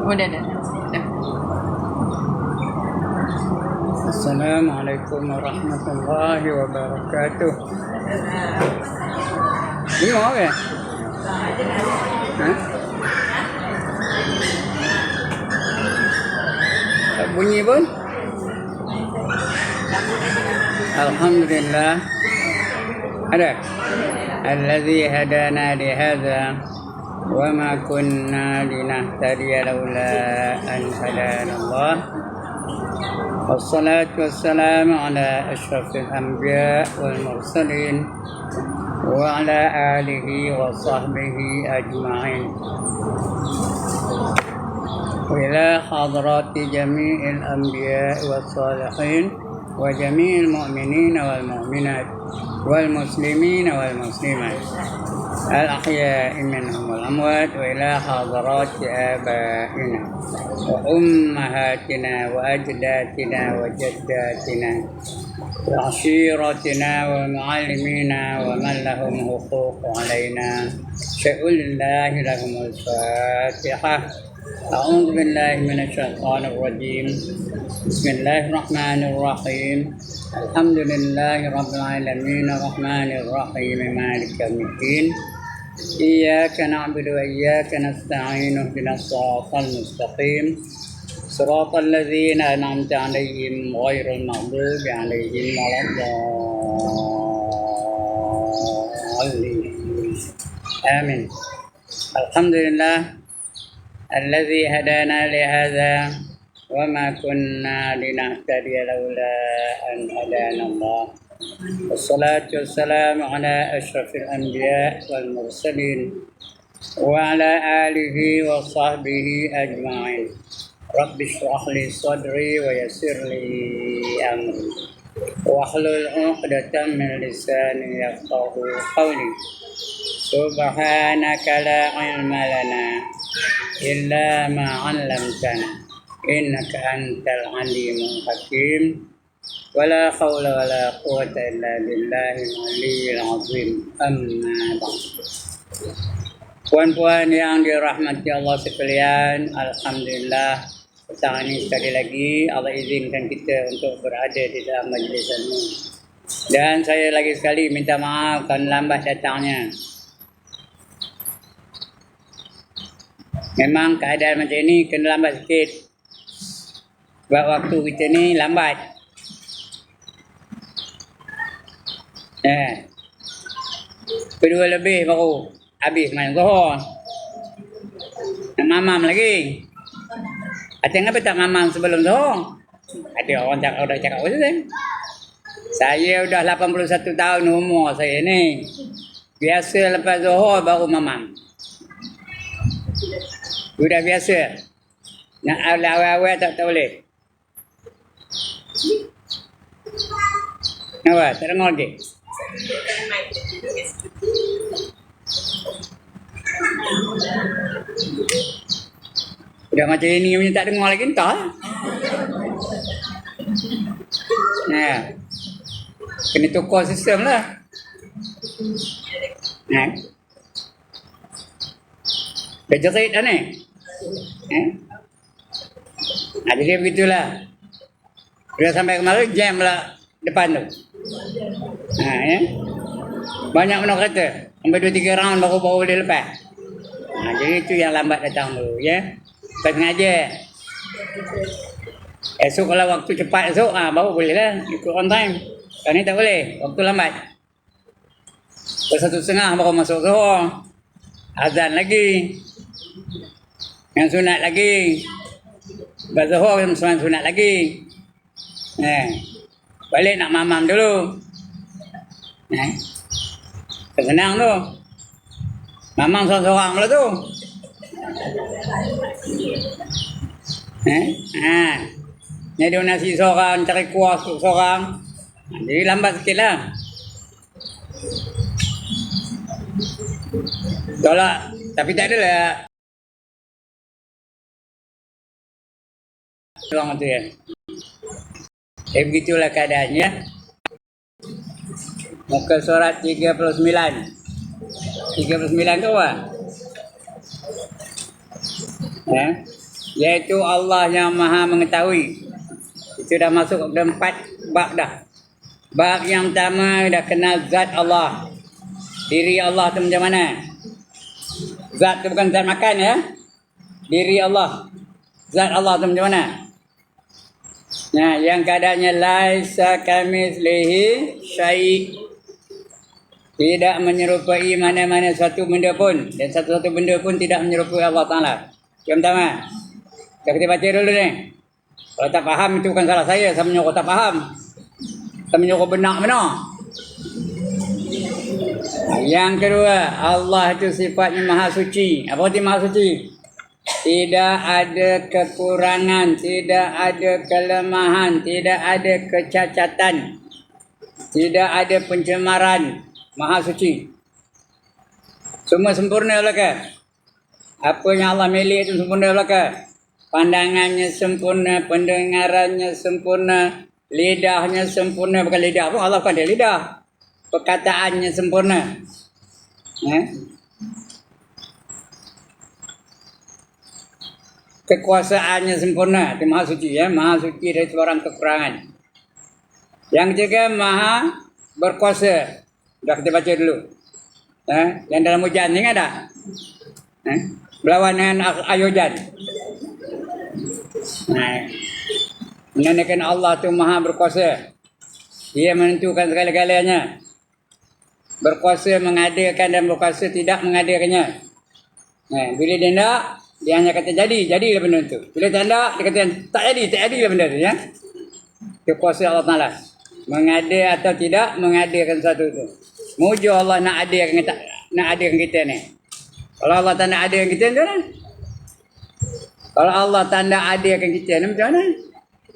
Udah dah. Assalamualaikum warahmatullahi wabarakatuh. Ini mau ya? Hah? Tak bunyi pun? Alhamdulillah. Ada? Alladzi hadana li hadza wa ma kunna linahtadiya laula an hadana Allah. والصلاة والسلام على أشرف الأنبياء والمرسلين وعلى آله وصحبه أجمعين وإلى حضرات جميع الأنبياء والصالحين وجميع المؤمنين والمؤمنات والمسلمين والمسلمات الأحياء منهم والأموات وإلى حضرات آبائنا وأمهاتنا وأجدادنا وجداتنا وعشيرتنا ومعلمينا ومن لهم حقوق علينا سأل الله لهم الفاتحة. أعوذ بالله من الشيطان الرجيم. بسم الله الرحمن الرحيم. الحمد لله رب العالمين الرحمن الرحيم مالك يوم الدين. إياك نعبد وإياك نستعين اهدنا الصراط المستقيم صراط الذين أنعمت عليهم غير المغضوب عليهم ولا الضالين. آمين. الحمد لله الذي هدانا لهذا وما كنا لنهتدي لولا أن هدانا الله. والصلاة والسلام على أشرف الأنبياء والمرسلين وعلى آله وصحبه أجمعين. رب اشرح لي صدري ويسر لي أمري واحلل عقدة من لساني يفقهوا قولي. سبحانك لا علم لنا إلا ما علمتنا إنك أنت العليم الحكيم. ولا حول ولا قوة إلا بالله العلي العظيم. أما بعد. Puan-puan yang dirahmati Allah sekalian, alhamdulillah petang ini sekali lagi Allah izinkan kita untuk berada di dalam majlis ini. Dan saya lagi sekali minta maaf kerana lambat datangnya. Memang keadaan macam ini kena lambat sikit. Sebab waktu kita ni lambat. Kedua lebih baru habis main Zuhur. Nak mamam lagi. Ada kenapa tak mamam sebelum Zuhur? Ada orang udah cakap apa tu? Saya udah 81 tahun umur saya ni. Biasa lepas Zuhur baru mamam. Sudah biasa. Nak awal-awal tak boleh. Kenapa? Tak dengar lagi? Udah macam ini punya tak dengar lagi entah. Kena tukar sistem lah. Kejerit dah ni. Jadi begitulah. Sudah sampai kemarin jam lah depan tu. Banyak mana kereta. Sampai 2-3 round baru boleh lepas. Jadi itu yang lambat datang dulu ya. Tak sengaja. Esok kalau waktu cepat esok baru boleh lah ikut on time. Kalau ni tak boleh. Waktu lambat. Pukul 1:30 baru masuk Zuhur. Azan lagi. Yang sunat lagi. Lepas Zuhur yang sunat lagi. Balik nak mamam dulu. Senang tu. Mamam seorang-seorang pula tu. Ni donasi seorang, cari kuah seorang. Jadi lambat sikit lah. Tolak. Tapi tak adalah. Orang tu ya. Begitulah keadaannya. Muka surat 39. 39 tu apa? Ya. Iaitu Allah yang Maha mengetahui. Itu dah masuk ke 4 bab dah. Bab yang pertama dah kenal zat Allah. Diri Allah tu macam mana? Zat tu bukan zat makan ya. Diri Allah. Zat Allah tu macam mana? Nah, yang keadaannya laisa kamitslihi syai'. Tidak menyerupai mana-mana satu benda pun. Dan satu-satu benda pun tidak menyerupai Allah Ta'ala. Yang pertama. Kita baca dulu ni. Kalau tak faham itu bukan salah saya. Saya menyuruh tak faham. Saya menyuruh benar-benar. Yang kedua. Allah itu sifatnya maha suci. Apa arti maha suci? Tidak ada kekurangan. Tidak ada kelemahan. Tidak ada kecacatan. Tidak ada pencemaran. Maha suci. Semua sempurna belaka. Apa yang Allah milih itu sempurna belaka. Pandangannya sempurna, pendengarannya sempurna, lidahnya sempurna. Bukan lidah pun, Allah bukan ada lidah. Perkataannya sempurna. Kekuasaannya sempurna. Itu maha suci ya. Maha suci dari sebarang kekurangan. Yang ketiga maha berkuasa. Dah kita baca dulu. Yang dalam hujan ni ada. Berlawan dengan air hujan. Menandakan Allah tu maha berkuasa. Dia menentukan segala-galanya. Berkuasa mengadakan dan berkuasa tidak mengadakannya. Bila dia nak, dia hanya kata jadi. Jadilah benda tu. Bila dia nak, dia kata tak jadilah benda tu. Ya? Itu kuasa Allah Ta'ala. Mengada atau tidak mengadakan satu tu. Mujur Allah nak adakan kita ni. Kalau Allah tak nak adakan kita macam mana? Kalau Allah tak nak adakan kita ni macam mana?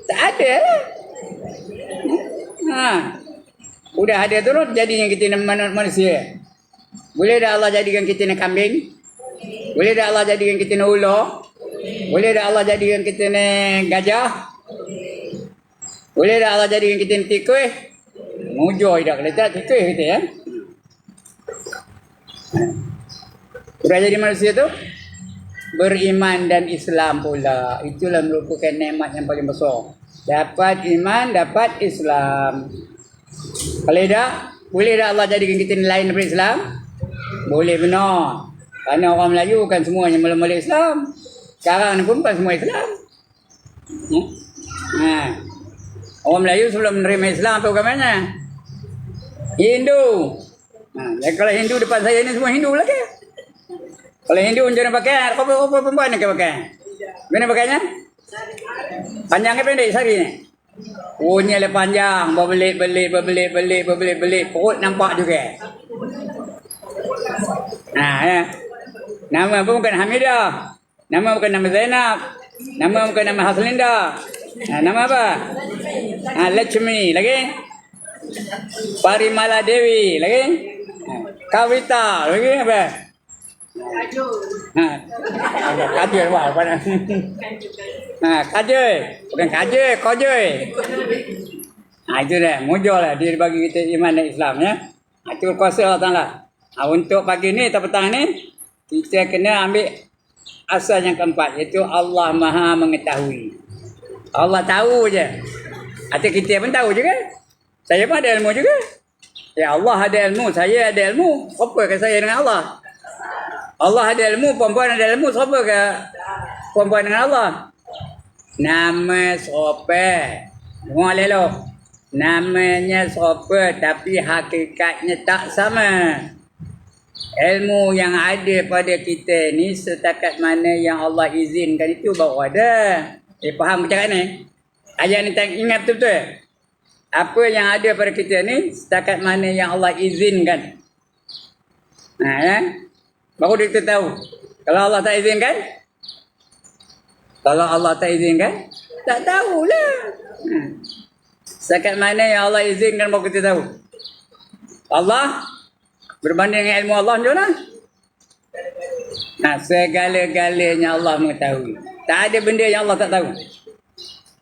Tak ada lah. Udah ada terus jadinya kita ni manusia. Boleh dah Allah jadikan kita ni kambing? Boleh dah Allah jadikan kita ni ular? Boleh dah Allah jadikan kita ni gajah? Boleh dah Allah jadikan kita ni tikus? Mujur dah kalau tak tikus kita ya. Sudah jadi manusia tu beriman dan Islam pula. Itulah merupakan nikmat yang paling besar. Dapat iman, dapat Islam. Kalau tak, boleh tak Allah jadikan kita lain daripada Islam? Boleh benar. Kerana orang Melayu kan semuanya mula-mula Islam. Sekarang ni pun bukan semua Islam. Orang Melayu sebelum menerima Islam apa agamanya? Hindu. Kalau Hindu depan saya ni semua Hindu lagi. Kalau Hindu macam mana pakai? Apa perempuan nak pakai? Mana pakainya? Panjang ke pendek sari ni? Punya le panjang, berbelit-belit. Perut nampak juga. Ya. Nama pun bukan Hamidah. Nama bukan nama Zainab. Nama bukan nama Haslinda. Nama apa? Lakshmi lagi. Parimala Dewi lagi. Kawita lagi apa? Kajol apa nak? Kajol. Bukan kajol, kojol. Itu dah, mujur lah dia bagi kita iman dan Islam ya. Itu kuasa Allah Ta'ala. Untuk pagi ni atau petang ni kita kena ambil asal yang keempat, iaitu Allah Maha mengetahui. Allah tahu je. Atau kita pun tahu juga. Saya pun ada ilmu juga. Ya Allah ada ilmu, saya ada ilmu. Apa ke saya dengan Allah? Allah ada ilmu, perempuan ada ilmu. Siapa ke perempuan dengan Allah? Nama siapa? Dengar elok. Namanya siapa tapi hakikatnya tak sama. Ilmu yang ada pada kita ni setakat mana yang Allah izinkan itu baru ada. Faham bercakap ni? Ayat ni ingat betul-betul. Apa yang ada pada kita ni setakat mana yang Allah izinkan. Baru kita tahu. Kalau Allah tak izinkan? Kalau Allah tak izinkan? Tak tahulah. Setakat mana yang Allah izinkan baru kita tahu. Allah berbanding dengan ilmu Allah macam mana? Segala-galanya Allah mengetahui. Tak ada benda yang Allah tak tahu.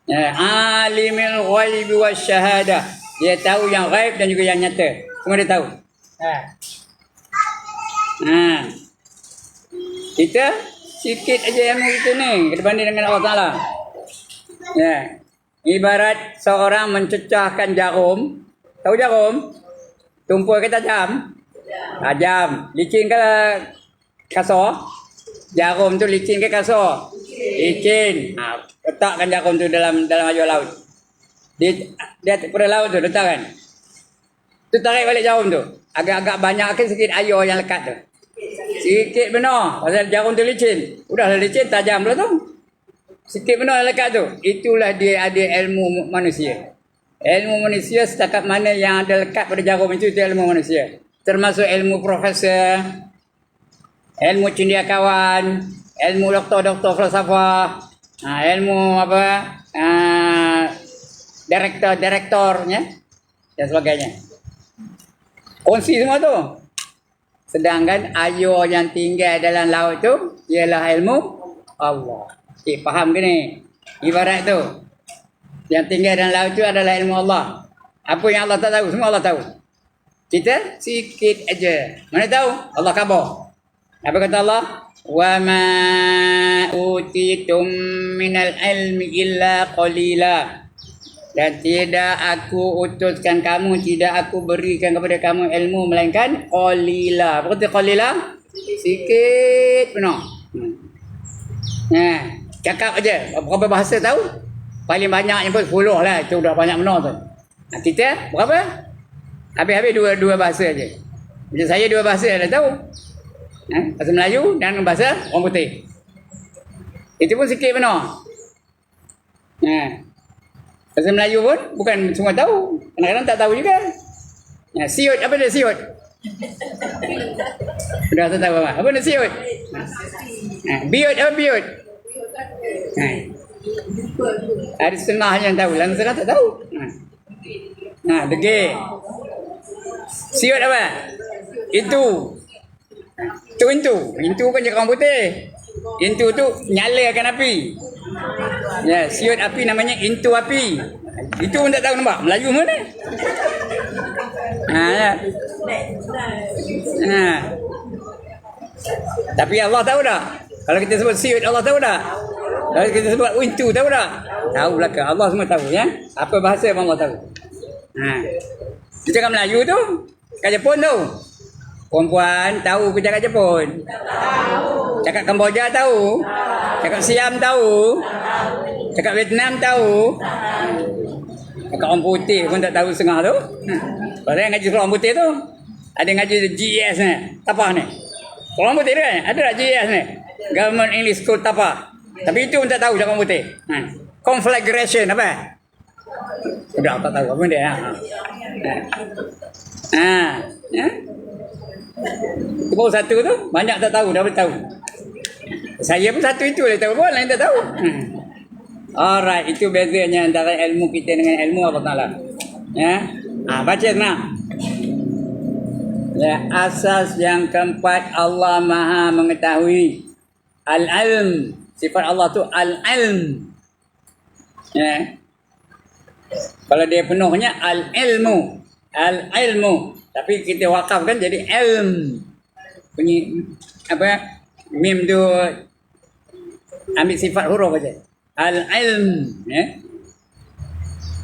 Alimul ghaibi wasyahadah. Dia tahu yang gaib dan juga yang nyata. Semua dia tahu. Kita sikit aja ilmu kita ni berbanding dengan Allah Ta'ala. Ya. Ibarat seorang mencecahkan jarum. Tahu jarum? Tumpul ke tajam? Tajam. Licin ke kasar? Jarum tu licin ke kasar? Licin. Letakkan jarum tu dalam air laut. Dia pada laut tu letakkan. Tu tarik balik jarum tu. Agak-agak banyak sikit air yang lekat tu. Sikit benar. Pasal jarum tu licin. Udahlah licin, tajam pula tu. Sikit benar yang lekat tu. Itulah dia ada ilmu manusia. Ilmu manusia setakat mana yang ada lekat pada jarum itu ilmu manusia. Termasuk ilmu profesor, ilmu cendekiawan, ilmu doktor-doktor falsafah, ilmu direktornya dan sebagainya. Kongsi semua tu. Sedangkan air yang tinggal dalam laut tu ialah ilmu Allah. Faham ke ni? Ibarat tu. Yang tinggal dalam laut tu adalah ilmu Allah. Apa yang Allah tak tahu, semua Allah tahu. Kita sikit aja. Mana tahu? Allah khabar. Apa kata Allah? Wa ma utitum minal ilmi illa qalila. Dan tidak aku utuskan kamu, tidak aku berikan kepada kamu ilmu melainkan qalila. Apa kata qalila? Sikit benar. Cakap aja. Berapa bahasa tahu? Paling banyaknya pun 10 lah. Itu dah banyak benar tu. Kita berapa? Habis-habis dua bahasa aja. Macam saya 2 bahasa dah tahu. Bahasa Melayu dan bahasa orang putih. Itu pun sikit benar. Bahasa Melayu pun bukan semua tahu. Kadang-kadang tak tahu juga. Siut, apa dia siut? Sudah tak tahu apa? Apa dia siut? Biut, apa biut? Ada setengah yang tahu. Lain setengah tak tahu. Degil. Siut apa? Itu. Itu kan cakap orang putih. Intu tu nyalakan api. Ya, siut api namanya intu api. Itu pun tak tahu nampak. Melayu mana? Tapi Allah tahu dah. Kalau kita sebut siut, Allah tahu dah. Kalau kita sebut intu, tahu dah. Tahu belakang. Allah semua tahu ya. Apa bahasa pun Allah tahu. Dia cakap Melayu tu. Kat Jepun tu. Perempuan tahu ke cakap Jepun? Tahu. Cakap Kemboja tahu? Cakap Siam tahu? Cakap Vietnam tahu? Cakap orang putih pun tak tahu setengah tu. Pasal yang ngaji orang putih tu. Ada ngaji GES ni. Tapah ni. Orang putih tu kan? Ada tak GES ni? Government English School Tapah. Tapi itu pun tak tahu cakap orang putih. Conflagration apa? Sudah tak tahu apa dia. Itu baru satu tu. Banyak tak tahu. Dah tahu. Saya pun satu itu lah tahu pun. Lain tak tahu. Alright. Itu bezanya antara ilmu kita dengan ilmu Allah Ta'ala. Baca senang. Asas yang keempat. Allah Maha mengetahui. Al-ilm. Sifat Allah tu al-ilm. Kalau dia penuhnya al-ilmu. Al-ilmu. Tapi kita wakafkan jadi ilm. Bunyi apa? Mim tu ambil sifat huruf aja. Al-ilm,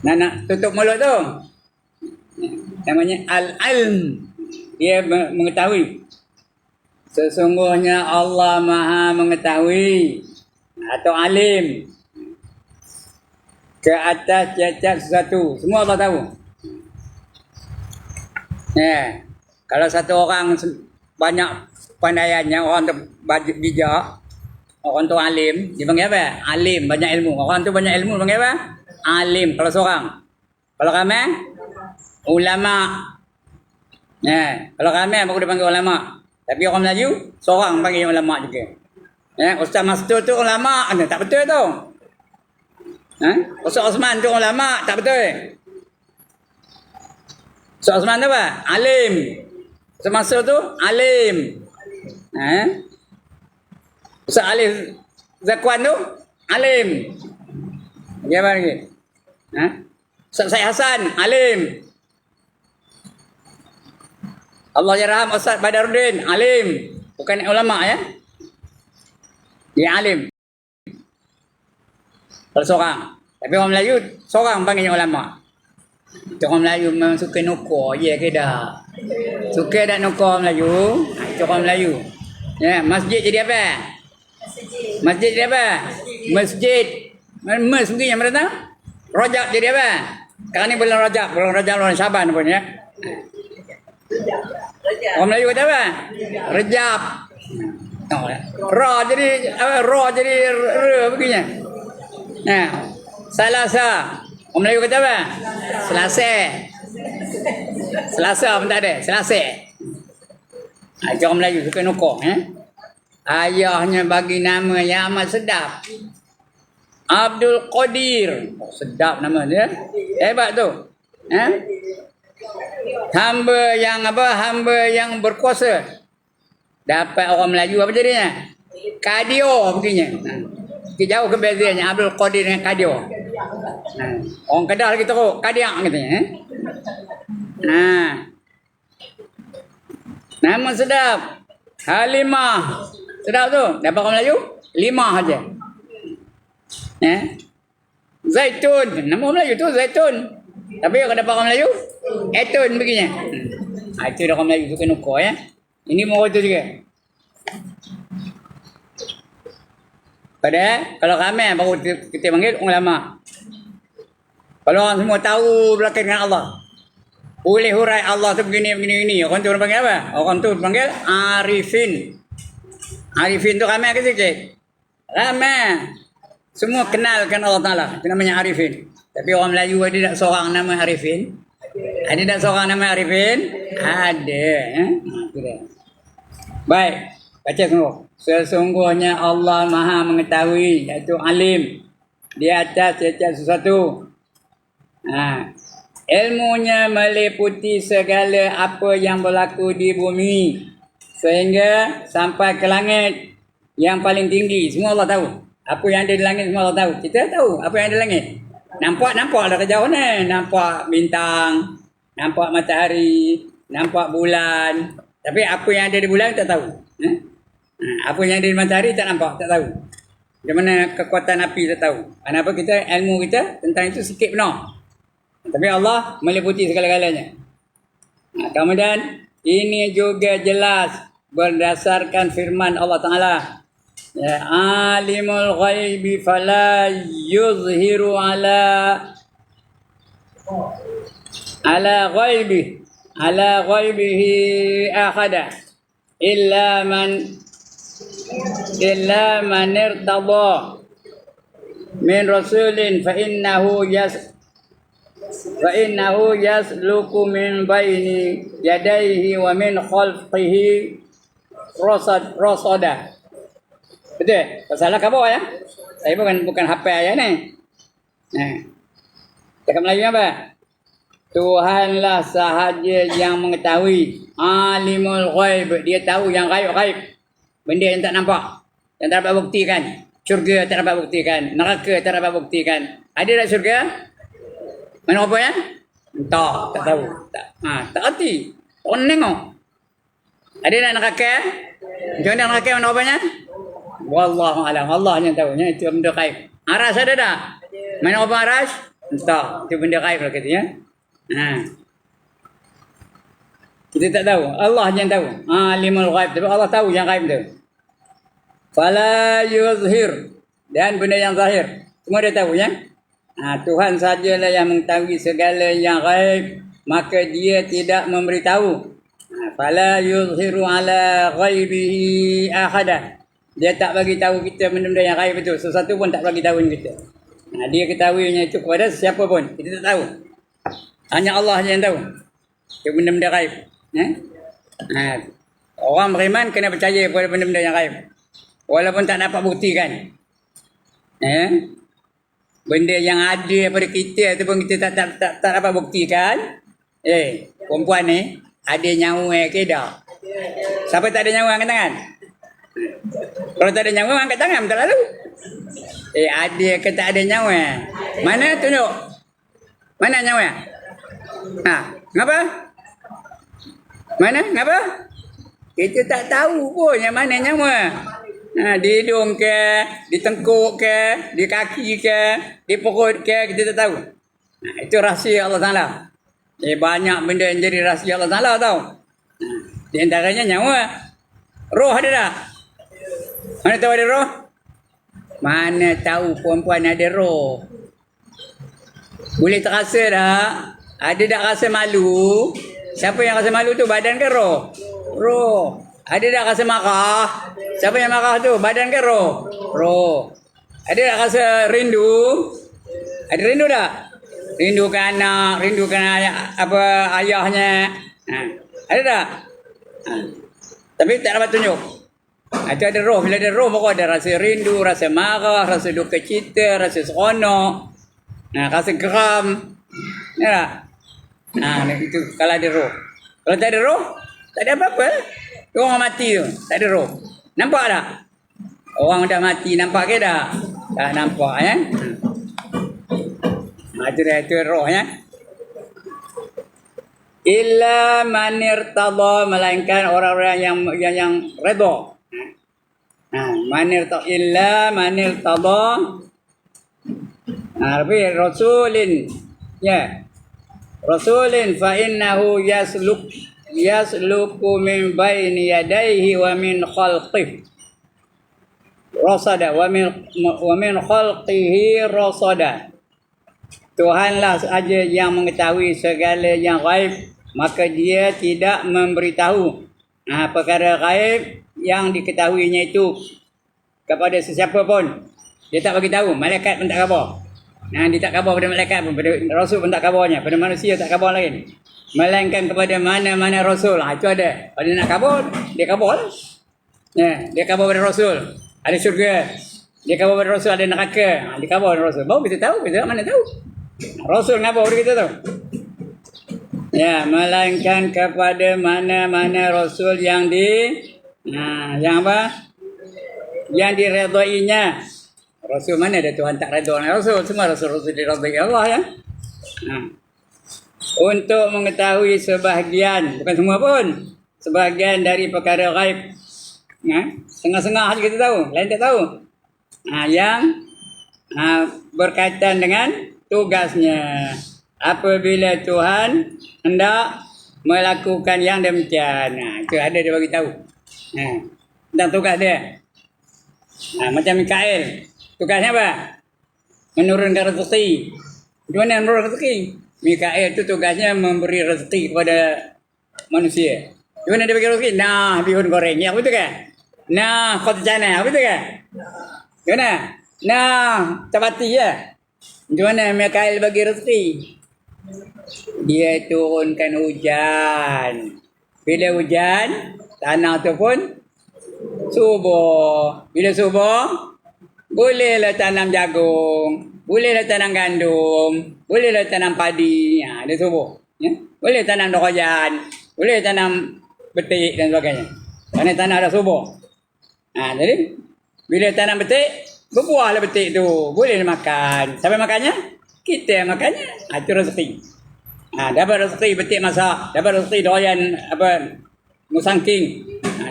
nak tutup mulut tu. Namanya al-ilm. Dia mengetahui. Sesungguhnya Allah Maha mengetahui atau alim ke atas tiap-tiap sesuatu. Semua Allah tahu. Kalau satu orang banyak pandaiannya, orang tu bijak, orang tu alim, dia panggil apa? Alim, banyak ilmu. Orang tu banyak ilmu, panggil apa? Alim, kalau seorang. Kalau ramai, ulama. Kalau ramai, baru dia panggil ulama. Tapi orang Melayu, seorang panggil ulama juga. Ustaz Mastur tu ulama, tak betul tu. Ustaz Osman tu ulama, tak betul. Ustaz Osman tu apa? Alim. Ustaz Mastur tu alim. Ustaz Alif Zakwan tu alim. Dia apa lagi? Ustaz Syed Hasan, alim. Allah yarham Ustaz Badaruddin, alim. Bukan ulama ya. Dia alim. Kalau seorang. Tapi orang Melayu, seorang panggilnya ulama. Itu orang Melayu memang suka nukar je ke dah. Suka dah nukar Melayu. Itu orang Melayu. Ya, masjid jadi apa? Masjid jadi apa? Masjid. Mas mungkin yang mana tahu? Rajab jadi apa? Sekarang ni bulan Rajab bulan Syaban pun ya. Orang Melayu kata apa? Rejab. Ra jadi begini. Nah, Selasa. Orang Melayu kata apa? Selasa pun tak ada. Selasa. Itu orang Melayu suka nukar ya. Ayahnya bagi nama yang amat sedap. Abdul Qadir. Oh, sedap nama dia. Hebat tu. Hamba yang berkuasa. Dapat orang Melayu apa jadinya? Kadio begini. Jauh kebezaannya Abdul Qadir dengan Kadio. Orang Kedah lagi teruk, Kadiak katanya. Nama sedap. Halimah. Sedap tu. Dapat orang Melayu? 5 saja. Zaitun. Nama orang Melayu tu Zaitun. Tapi kalau dapat orang Melayu, Etun begini. Itu orang Melayu suka nukar ya. Ini mau itu juga. Padahal kalau ramai baru kita panggil ulama. Kalau orang semua tahu belakang dengan Allah. Boleh hurai Allah tu begini. Orang tu panggil apa? Orang tu panggil arifin. Arifin tu ramai ke sikit? Ramai. Semua kenalkan Allah Ta'ala. Itu namanya arifin. Tapi orang Melayu ada tak seorang nama arifin? Ada tak seorang nama arifin? Ada. Baik. Baca semua. Sesungguhnya Allah Maha mengetahui, iaitu alim di atas setiap sesuatu. Ilmunya meliputi segala apa yang berlaku di bumi sehingga sampai ke langit yang paling tinggi. Semua Allah tahu. Apa yang ada di langit semua Allah tahu. Kita tahu apa yang ada di langit. Nampak dah kejauhan ni. Nampak bintang, nampak matahari, nampak bulan. Tapi apa yang ada di bulan tak tahu. Apa yang ada di matahari tak nampak, tak tahu. Macam mana kekuatan api tak tahu. Kenapa kita, ilmu kita tentang itu sikit benar. Tapi Allah meliputi segala-galanya. Kemudian ini juga jelas berdasarkan firman Allah Ta'ala. Ya, alimul ghaibi fala yuzhiru ala ghaibihi ahada illa man irtada min rasulin fa innahu yasluku min baini yadayhi wa min khalfihi rasada. Betul? Salah khabar ya? Saya bukan hafal ayat ni. Cakap Melayu apa? Tuhanlah sahaja yang mengetahui. Alimul ghaib. Dia tahu yang ghaib. Benda yang tak nampak. Yang tak dapat buktikan. Syurga tak dapat buktikan. Neraka tak dapat buktikan. Ada tak syurga? Mana apa ya? Entah. Tak tahu. Tak erti. Orang tengok. Ada tak neraka? Macam mana neraka mana apanya? Wallahualam. Allah yang tahu. Itu benda ghaib. Aras ada tak? Mana apa aras? Entah. Itu benda ghaib lah katanya. Kita tak tahu. Allah yang tahu. Alimul ghaib. Tapi Allah tahu yang ghaib tu. Fala yuzhir. Dan benda yang zahir. Semua dia tahu ya. Tuhan sajalah yang mengetahui segala yang ghaib. Maka dia tidak memberitahu. Fala yuzhiru ala ghaibihi ahada. Dia tak bagi tahu kita benda-benda yang ghaib itu. Sesuatu pun tak bagi tahu kita. Dia ketahuinya itu kepada siapa pun. Kita tak tahu. Hanya Allah yang tahu. Itu benda-benda ghaib. Orang beriman kena percaya kepada benda-benda yang ghaib. Walaupun tak dapat buktikan. Benda yang ada pada kita ataupun kita tak dapat buktikan. Perempuan ni ada nyawa ke dah? Siapa tak ada nyawa angkat tangan? Kalau tak ada nyawa angkat tangan tak lalu. Ada ke tak ada nyawa? Mana tunjuk? Mana nyawa? Ha, ngapa? Mana? Ngapa? Kita tak tahu pun yang mana nyawa. Ha, di hidung ke, di tengkuk ke, di kaki ke, di perut ke, kita tak tahu. Ha, itu rahsia Allah Ta'ala. Banyak benda yang jadi rahsia Allah Ta'ala tau. Ha, di antaranya nyawa. Roh ada tak? Mana tahu ada roh? Mana tahu perempuan ada roh? Boleh terasa tak? Ada tak rasa malu? Siapa yang rasa malu tu? Badan ke roh? Roh. Ada tak rasa marah? Siapa yang marah tu? Badan ke roh? Roh. Ada tak rasa rindu? Ada rindu tak? Rindukan anak, rindukan ayahnya. Ha. Ada tak? Ha. Tapi tak dapat tunjuk. Itu ada roh. Bila ada roh, baru ada rasa rindu, rasa marah, rasa duka cita, rasa seronok. Rasa geram. Ya tak? Itu kalau ada roh. Kalau tak ada roh, tak ada apa-apa. Orang mati tu, tak ada roh. Nampak tak? Orang dah mati, nampak ke tak? Tak nampak ya. Itu roh ya. Illa man irtada, melainkan orang-orang yang redha. Illa man irtada. Tapi rasulin ya. Rasulin fa innahu yasluku min baini yadayhi wa min khalqihi rasada wa min khalqihi rasada. Tuhanlah sahaja yang mengetahui segala yang gaib, maka dia tidak memberitahu perkara gaib yang diketahuinya itu kepada sesiapa pun. Dia tak bagi tahu. Malaikat pun tak khabar. Dia tak khabar pada malaikat pun, pada rasul pun tak khabarnya, pada manusia tak khabar lain. Melainkan kepada mana-mana rasul. Itu ada. Pada nak khabar, dia khabar lah. Dia khabar pada rasul. Ada syurga. Dia khabar pada rasul ada neraka. Dia khabar pada rasul. Baru kita tahu. Kita mana tahu. Rasul khabar pada kita tu. Ya, melainkan kepada mana-mana rasul yang yang apa? Yang diredainya. Rasul mana ada Tuhan tak redha dengan rasul? Semua rasul-rasul diredai Allah ya. Untuk mengetahui sebahagian, bukan semua pun, sebahagian dari perkara gaib. Setengah-setengah saja kita tahu, lain tak tahu. Yang berkaitan dengan tugasnya. Apabila Tuhan hendak melakukan yang demikian, itu ada dia bagi tahu. Tentang tugas dia. Macam Mikael, tugasnya apa? Menurunkan rezeki. Di mana menurunkan rezeki? Mikael itu tugasnya memberi rezeki kepada manusia. Di mana dia bagi rezeki? Bihun goreng. Ya, betul kan? Khotjana, betul kan? Di mana? Capati ya. Di mana Mikael bagi rezeki? Dia turunkan hujan. Bila hujan, tanah tu pun subur. Bila subur, bolehlah tanam jagung, bolehlah tanam gandum, bolehlah tanam padi. Dia subur. Boleh tanam dokojan, boleh tanam betik dan sebagainya. Kerana tanah dah subur. Jadi bila tanam betik, berbuahlah betik tu. Boleh makan. Siapa makannya? Kita makannya. Itu rezeki. Dapat rezeki betik masak, dapat rezeki doyan musangking.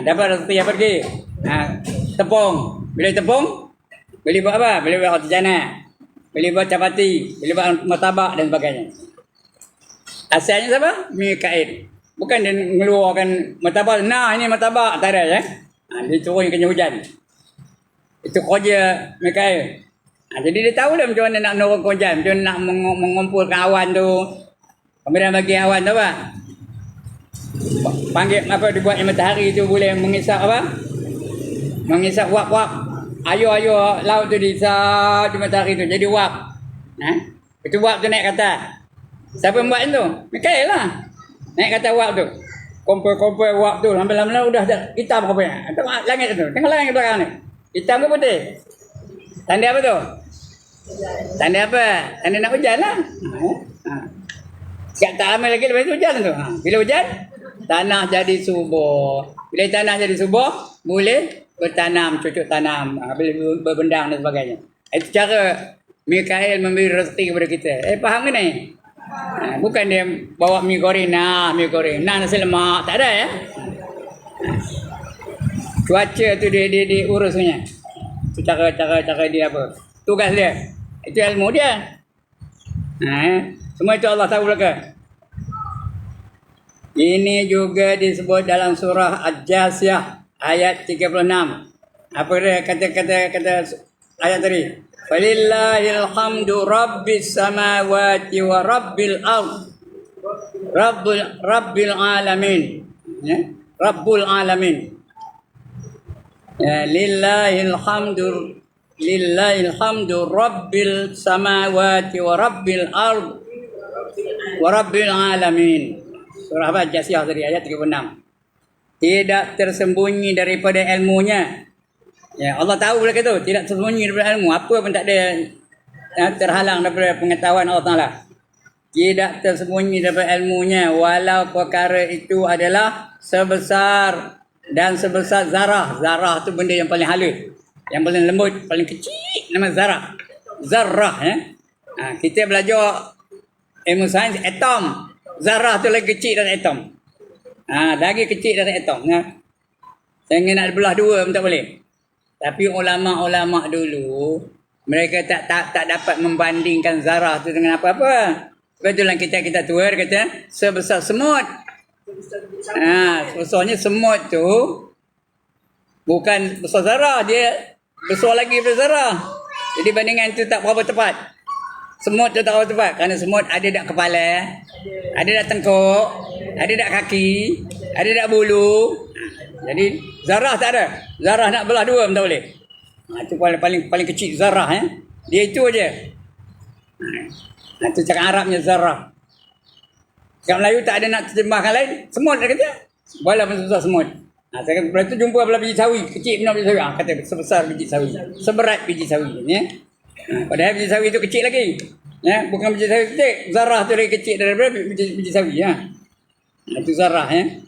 Dapat rezeki apa lagi? Tepung. Bila tepung, boleh buat apa? Boleh buat khotjana, boleh buat capati, boleh buat martabak dan sebagainya. Asalnya siapa? Mikael. Bukan dia mengeluarkan martabak. Ini martabak. Tak ada ya. Dia turun kena hujan. Itu kerja Mikael. Jadi dia tahu lah macam mana nak menurunkan hujan, macam mana nak mengumpulkan awan tu. Kemudian bagi awan tu apa? Panggil apa dibuat matahari tu boleh mengisap apa? Mengisap wap-wap. Ayo laut tu diisap di matahari tu jadi wap. Itu wap tu naik kata. Siapa yang buat tu? Mikael lah. Naik kata wap tu. Kompol-kompol wap tu sampai lama-lama udah hitam kompolnya. Tengok langit tu. Tengok langit belakang ni. Hitam ke putih? Tanda apa tu? Tanda apa? Tanda nak hujan lah. Tak lama lagi lepas tu hujan tu. Bila hujan, tanah jadi subur. Bila tanah jadi subur, boleh bertanam, cucuk tanam, boleh berbendang dan sebagainya. Itu cara Mikael memberi rezeki kepada kita. Faham ke ni? Bukan dia bawa mi goreng, mi goreng. Nasi lemak. Tak ada ya. Cuaca tu dia urusnya. Tu cara dia apa. Tugas dia. Itu ilmu dia. Semua itu Allah tahu belaka. Ini juga disebut dalam surah Al-Jasiyah ayat 36. Apa dia kata ayat tadi? Falillahil hamdu rabbis samawati wa rabbil ard. Rabbil alamin. Ya? Rabbul alamin. Ya, lillahil hamdu rabbil samawati wa rabbil ard wa rabbil alamin. Surah apa? Jasiyah tadi ayat 36. Tidak tersembunyi daripada ilmunya. Ya, Allah tahu boleh kata tidak tersembunyi daripada ilmu. Apa pun tak ada terhalang daripada pengetahuan Allah Taala. Tidak tersembunyi daripada ilmunya walau perkara itu adalah sebesar zarah. Zarah tu benda yang paling halus, yang paling lembut, paling kecil, nama zarah. Zarah ya. Kita belajar ilmu sains atom. Zarah tu lagi kecil dari atom. Lagi kecil dari atom ya. Jangan nak belah dua pun tak boleh. Tapi ulama-ulama dulu mereka tak dapat membandingkan zarah tu dengan apa-apa. Sebab itulah kita tua kata sebesar semut. Sebesarnya semut tu bukan besar zarah, dia besar lagi daripada zarah. Jadi bandingan tu tak berapa tepat. Semut tu tak berapa tepat kerana semut ada dak kepala, ada dak tengkuk, ada dak kaki, ada dak bulu. Jadi zarah tak ada. Zarah nak belah dua pun tak boleh. Itu paling kecil zarah ya. Dia itu aja. Itu cakap Arabnya zarah. Cakap Melayu tak ada nak terjemahkan lain. Semut dia kata. Bola pun sebesar semut. Saya kata tu jumpa belah biji sawi, kecil benar biji sawi. Kata sebesar biji sawi. Seberat biji sawi ya. Padahal biji sawi itu kecil lagi. Ya, bukan biji sawi kecil. Zarah tu lagi kecil daripada biji sawi ya. Itu zarah ya.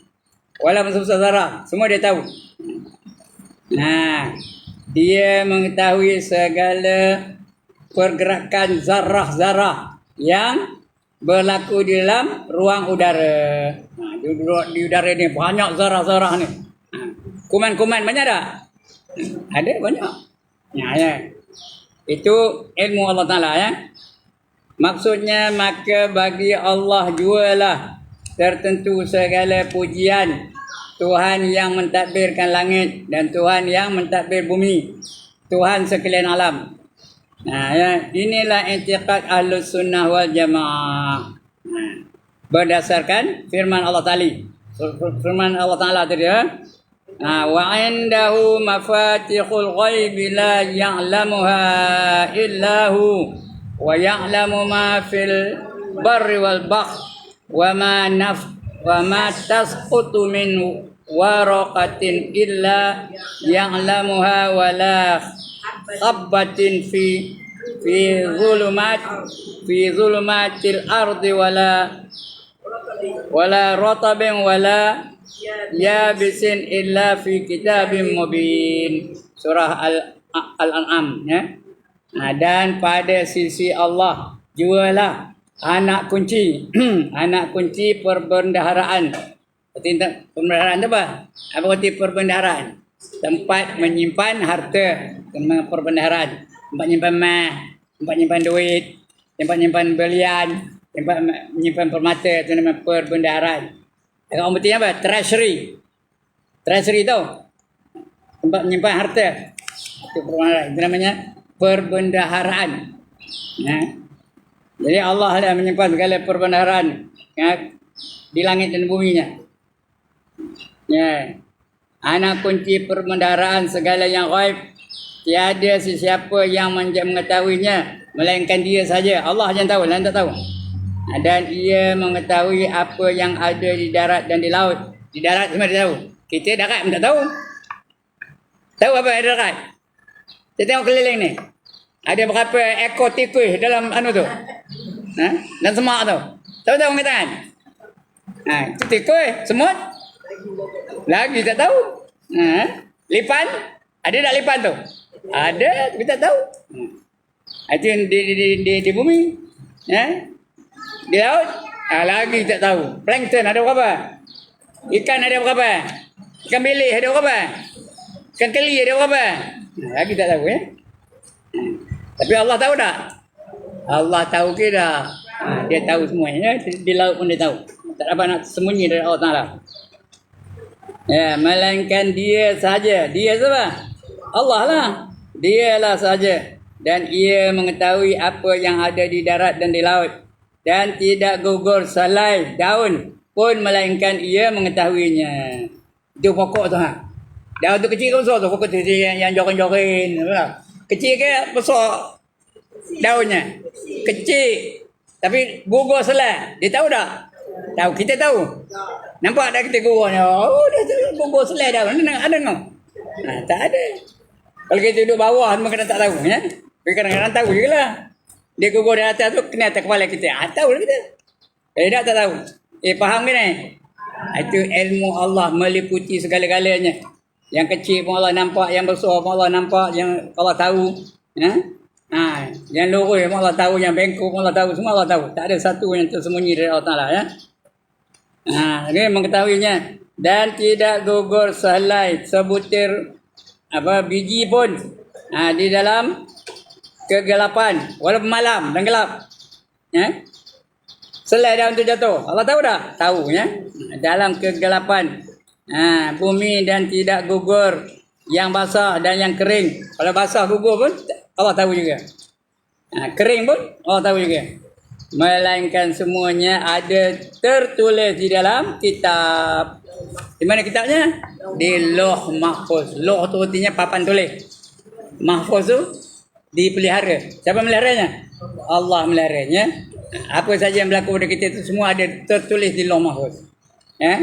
Walaupun sebesar zarah, semua dia tahu. Dia mengetahui segala pergerakan zarah-zarah yang berlaku di dalam ruang udara. Di udara ni banyak zarah-zarah ni. Kuman-kuman banyak tak? Ada banyak. Ya. Itu ilmu Allah Ta'ala ya. Maksudnya maka bagi Allah jualah tertentu segala pujian Tuhan yang mentadbirkan langit dan Tuhan yang mentadbir bumi, Tuhan sekalian alam. Ya, inilah i'tiqad Ahlus Sunnah wal Jamaah. Berdasarkan firman Allah Ta'ala. Firman Allah Ta'ala tadi ya. Wa indahu mafatihul ghaib la ya'lamuha illa hu wa ya'lamu ma fil barri wal bahr wa ma tasqutu min waraqatin illa ya'lamuha wa la habbatin fi zulumatil ardi wala ratabin wala yabisin illa fi kitabim mubin. Surah Al-An'am ya. Dan pada sisi Allah jualah anak kunci anak kunci perbendaharaan. Perbendaharaan tu apa? Apa arti perbendaharaan? Tempat menyimpan harta, tempat perbendaharaan, tempat menyimpan emas, tempat menyimpan duit, tempat menyimpan belian, tempat menyimpan permata, itu nama perbendaharaan. Orang bertanya apa? Treasury. Treasury tu tempat menyimpan harta. Itu perbendaharaan. Itu namanya perbendaharaan. Ya. Jadi Allah lah menyimpan segala perbendaharaan ya, di langit dan buminya. Ya. Anak kunci perbendaharaan segala yang ghaib. Tiada sesiapa yang mengetahuinya melainkan dia saja. Allah yang tahu, lain tak tahu. Dan ia mengetahui apa yang ada di darat dan di laut. Di darat semua dia tahu. Kita darat pun tak tahu. Tahu apa yang ada darat? Kita tengok keliling ni. Ada berapa ekor tikus dalam tu? Dan semak tu. Tahu-tahu mengatakan? Itu tikus, semut. Lagi tak tahu. Lipan? Ada tak lipan tu? Ada, tapi tak tahu. Itu yang di bumi. Di laut, lagi tak tahu. Plankton ada berapa? Ikan ada berapa? Ikan bilik ada berapa? Ikan keli ada berapa? Lagi tak tahu ya. Tapi Allah tahu tak? Allah tahu ke dah. Dia tahu semuanya. Di laut pun dia tahu. Tak dapat nak sembunyi dari Allah Ta'ala. Ya, melainkan dia saja. Dia siapa? Allah lah. Dialah saja. Dan ia mengetahui apa yang ada di darat dan di laut. Dan tidak gugur selai daun pun melainkan ia mengetahuinya. Itu pokok tu ha. Daun tu kecil ke besar tu? Pokok tu yang jorin-jorin. Kecil ke besar daunnya? Kecil. Tapi gugur selai. Dia tahu tak? Tahu. Kita tahu. Nampak tak kita gugurnya? Oh, dia gugur selai daun. Ada tak? Tak ada. Kalau kita duduk bawah, memang kena tak tahu. Ya? Tapi kadang-kadang tahu juga lah. Dia gugur di atas tu, kena atas kepala kita. Tahu lah kita. Kalau tak tahu. Faham ke ni? Itu ilmu Allah meliputi segala-galanya. Yang kecil pun Allah nampak, yang besar pun Allah nampak, yang Allah tahu. Ya? Yang lurus pun Allah tahu, yang bengkok pun Allah tahu. Semua Allah tahu. Tak ada satu yang tersembunyi dari Allah Ta'ala. Ya? Dia mengetahuinya. Dan tidak gugur sehelai sebutir biji pun di dalam kegelapan, walaupun malam dan gelap. Ya? Selai daun tu jatuh. Allah tahu tak? Tahu ya. Dalam kegelapan bumi dan tidak gugur yang basah dan yang kering. Kalau basah gugur pun Allah tahu juga. Kering pun Allah tahu juga. Melainkan semuanya ada tertulis di dalam kitab. Di mana kitabnya? Di Lauh Mahfuz. Lauh tu artinya papan tulis. Mahfuz tu dipelihara. Siapa meliharanya? Allah meliharanya. Apa saja yang berlaku pada kita itu semua ada tertulis di Lauh Mahfuz. Ya?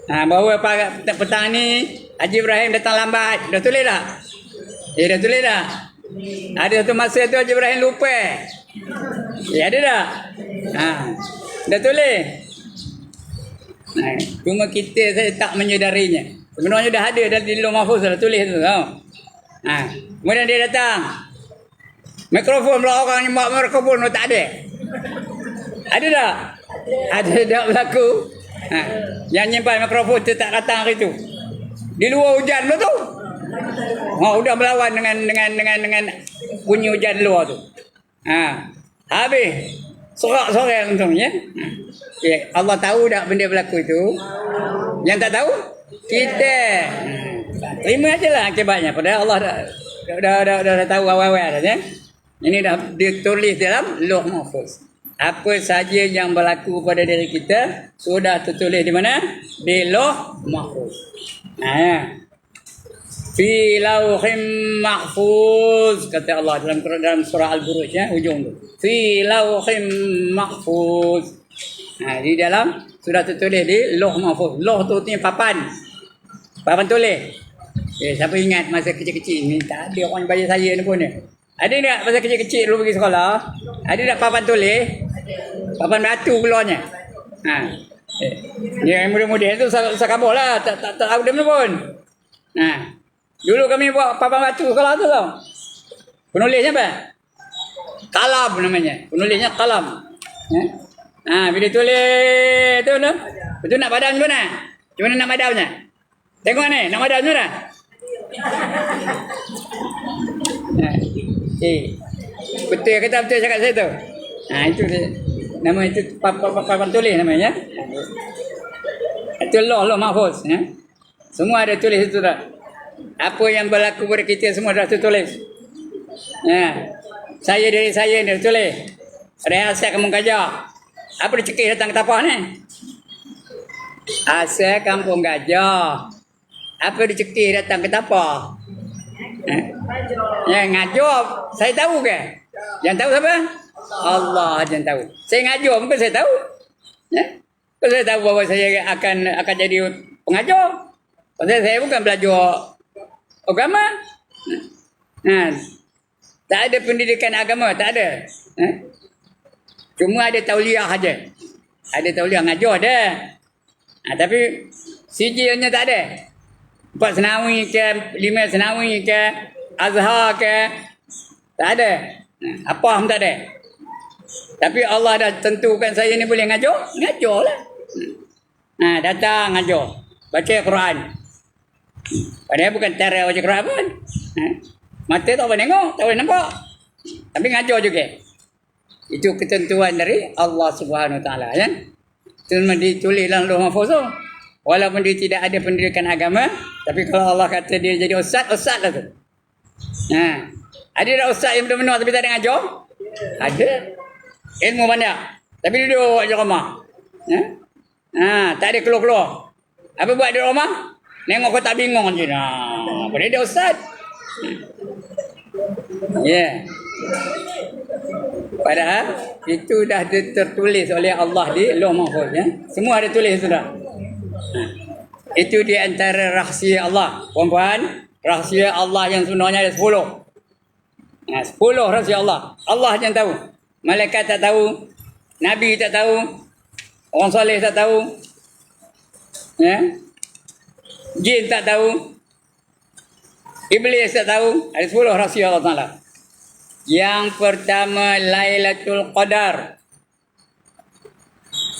Bahawa petang ni Haji Ibrahim datang lambat. Dah tulis tak? Dah tulis tak? Ada satu masa tu Haji Ibrahim lupa. Ada tak? Dah tulis. Cuma kita saya tak menyedarinya. Sebenarnya dah ada dalam di Lauh Mahfuz dah tulis tu. Kemudian dia datang. Mikrofon pula orang yang bawa mikrofon tu tak ada. Ada tak? Ada tak berlaku? Yang nyimpan mikrofon tu tak datang hari tu. Di luar hujan tu. Udah melawan dengan bunyi hujan luar tu. Habis. Sorak-sorak langsung ya. Allah tahu tak benda berlaku itu. Yang tak tahu kita. Terima ajalah akibatnya. Padahal Allah dah tahu awal-awal dah ya. Ini dah ditulis dalam Lauh Mahfuz. Apa saja yang berlaku pada diri kita sudah tertulis di mana? Di Lauh Mahfuz. Fi lauhim mahfuz, kata Allah dalam surah Al-Buruj ya, ujung tu. Fi lauhim mahfuz. Di dalam sudah tertulis di Lauh Mahfuz. Lauh tu artinya papan. Papan tulis. Siapa ingat masa kecil-kecil ni, tak ada orang bayar saya ni pun ni. Ada tak masa kecil-kecil dulu pergi sekolah? Ada tak papan tulis? Papan batu keluarnya. Yang muda-muda tu sakabur lah, tak tahu dia pun. Dulu kami buat papan batu sekolah tu tau. Penulisnya apa? Kalam namanya. Penulisnya kalam. Bila tulis tu no. Betul nak padam macam mana? Macam mana nak padamnya? Tengok ni, nak padam macam mana? Betul kata betul cakap saya tu. Itu nama itu papan tulis namanya. Itu Lauh Mahfuz ya. Semua ada tulis itu dah. Apa yang berlaku pada kita semua dah tertulis. Saya dari saya dah tertulis. Rahsia Kampung Gajah. Apa dia cekik datang ke tapak ni? Asal Kampung Gajah. Apa dia cekik datang ke tapak? Yang ngajar saya tahu ke? Yang tahu siapa? Allah yang tahu. Saya ngajar mungkin saya tahu. Kalau saya tahu bahawa saya akan jadi pengajar. Pasal saya bukan belajar agama. Tak ada pendidikan agama, tak ada. Cuma ada tauliah saja. Ada tauliah ngajar ada. Tapi sijilnya tak ada. 4 senawi ke, 5 senawi ke, azhar ke, tak ada. Apa pun tak ada. Tapi Allah dah tentukan saya ni boleh ngajar, ngajarlah. Datang ngajar. Baca Quran. Padahal bukan cara baca Quran pun. Mata tak boleh tengok, tak boleh nampak. Tapi ngajar juga. Itu ketentuan dari Allah Subhanahu Wa Taala, ya. Itu memang ditulis dalam Lauh Mahfuz tu. Walaupun dia tidak ada pendidikan agama, tapi kalau Allah kata dia jadi ustaz lah tu. Ada tak ustaz yang benar-benar tapi tak ada ngajar? Ada. Ilmu banyak. Tapi duduk je rumah. Tak ada keluar-keluar. Apa buat di rumah? Nengok kau tak bingung je. Apa dia ustaz? Ya. Padahal itu dah tertulis oleh Allah di Lauh Mahfuz, ya. Semua ada tulis sudah. Itu di antara rahsia Allah. Puan-puan, rahsia Allah yang sebenarnya ada 10. 10 rahsia Allah. Allah yang tahu. Malaikat tak tahu. Nabi tak tahu. Orang soleh tak tahu. Ya. Jin tak tahu. Iblis tak tahu. Ada 10 rahsia Allah Ta'ala. Yang pertama, Lailatul Qadar.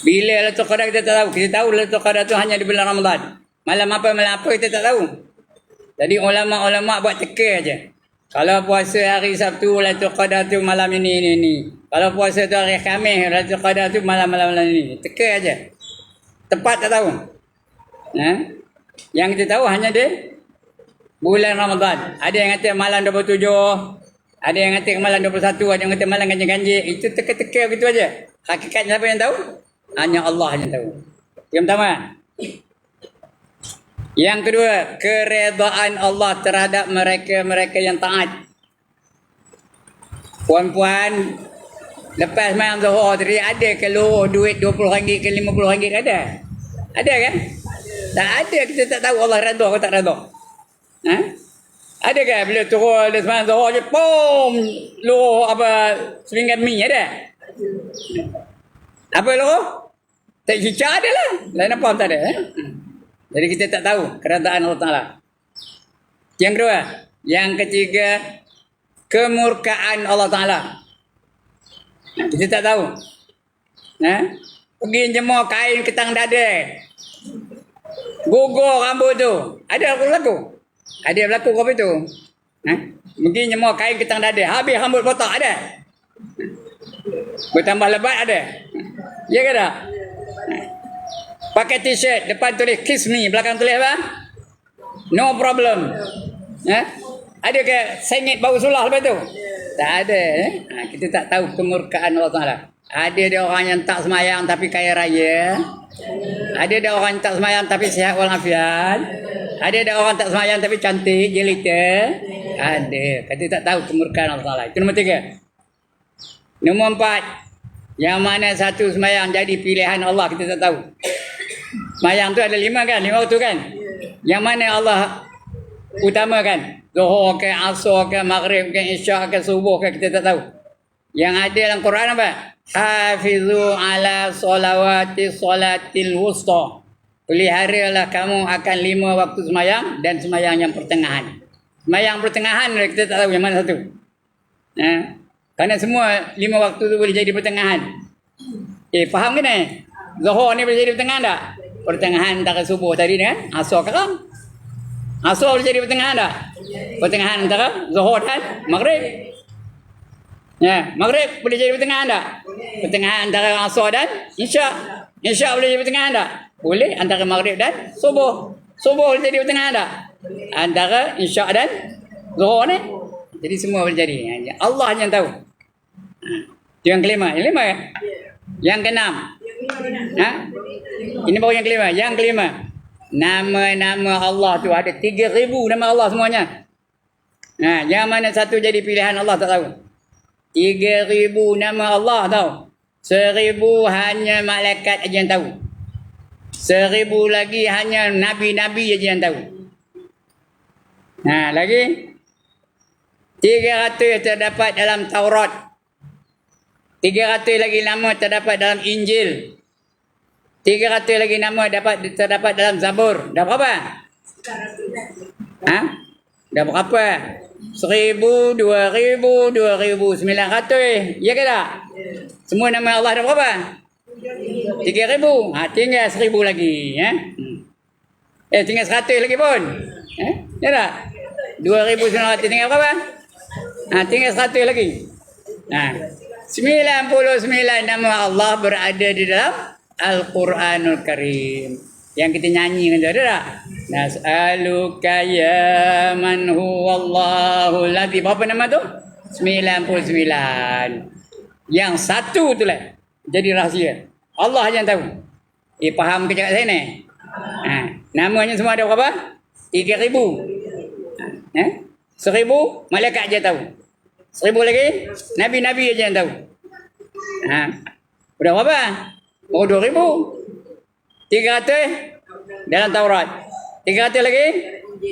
Bila Lailatul Qadar kita tak tahu. Kita tahu Lailatul Qadar tu hanya di bulan Ramadan. Malam apa kita tak tahu. Jadi ulama-ulama buat teka aja. Kalau puasa hari Sabtu, Lailatul Qadar tu malam ini. Kalau puasa tu hari Khamis, Lailatul Qadar tu malam ini. Teka aja. Tepat tak tahu. Yang kita tahu hanya di bulan Ramadan. Ada yang kata malam 27, ada yang kata malam 21, ada yang kata malam ganjil-ganjil. Itu teka-teka begitu aja. Hakikatnya siapa yang tahu? Hanya Allah yang tahu. Yang pertama. Yang kedua, keredaan Allah terhadap mereka-mereka yang taat. Puan-puan, lepas malam Zuhur tadi ada ke luruh duit RM20 ke RM50 ada? Ada kan? Tak ada, kita tak tahu Allah redha atau tak redha. Ada kan bila turun di semalam Zuhur je, pom, luruh apa sepinggan mi ada? Apa luruh? Tak cicak ada lah. Lain apa tak ada. Jadi kita tak tahu keredaan Allah Ta'ala. Yang kedua. Yang ketiga, kemurkaan Allah Ta'ala. Kita tak tahu. Pergi jemur kain ketang dada. Gugur rambut tu. Ada berlaku? Ada berlaku apa tu? Pergi jemur kain ketang dada. Habis rambut botak ada? Bertambah lebat ada? Ya ke tak? Pakai t-shirt, depan tulis kiss me, belakang tulis apa? No problem. Ada ke sengit bau sulah lepas tu? Tak ada. Kita tak tahu kemurkaan Allah Ta'ala. Ada dia orang yang tak semayang tapi kaya raya. Ada dia orang yang tak semayang tapi sihat walafiat. Ada dia orang tak semayang tapi cantik, jelita. Ada. Kita tak tahu kemurkaan Allah Ta'ala. Itu nombor 3. Nombor 4. Yang mana satu semayang jadi pilihan Allah, kita tak tahu. Semayang tu ada 5 kan? 5 waktu kan? Yang mana Allah utamakan? Zuhur ke, Asar ke, Maghrib ke, Isyak ke, Subuh ke, kita tak tahu. Yang ada dalam Quran apa? Hafizu ala solawati solatil wusta. Peliharalah kamu akan 5 waktu semayang dan semayang yang pertengahan. Semayang pertengahan kita tak tahu yang mana satu. Kerana semua 5 waktu tu boleh jadi pertengahan. Faham ke ni? Zuhur ni boleh jadi pertengahan tak? Pertengahan antara subuh tadi dengan Asar kan? Asar boleh jadi pertengahan tak? Pertengahan antara Zuhur dan Maghrib. Maghrib boleh jadi pertengahan tak? Pertengahan antara Asar dan Isyak. Isyak boleh jadi pertengahan tak? Boleh antara Maghrib dan Subuh. Subuh boleh jadi pertengahan tak? Antara Isyak dan Zuhur ni. Jadi semua boleh jadi. Allah yang tahu. Itu yang kelima. Yang kelima ya? Yang keenam. Ini baru yang kelima. Yang kelima. Nama-nama Allah tu ada 3,000 nama Allah semuanya. Yang mana satu jadi pilihan Allah tak tahu. 3,000 nama Allah tahu. 1,000 hanya malaikat aja yang tahu. 1,000 lagi hanya nabi-nabi aja yang tahu. Lagi 300 terdapat dalam Taurat. 300 lagi nama terdapat dalam Injil. 300 lagi nama terdapat dalam Zabur. Dah berapa? Dah Dah berapa? 1,000, 2,000, 2,900. Ya ke tak? Semua nama Allah dah berapa? 3,000. Tinggal 1,000 lagi. Tinggal 100 lagi pun. Ya tak? 2,900 tinggal berapa? Tinggal 100 lagi. 99 nama Allah berada di dalam Al-Quranul Karim. Yang kita nyanyi kan tu ada tak? Nas'aluka ya man huwallahu ladzi. Berapa nama tu? 99. Yang satu tu lah jadi rahsia. Allah yang tahu. Faham ke cakap saya ni? Namanya semua ada berapa? 3,000. 1,000 malaikat je tahu. 1,000 lagi nabi-nabi aja yang tahu. Udah berapa? Oh 2,000. 300 dalam Taurat. 300 lagi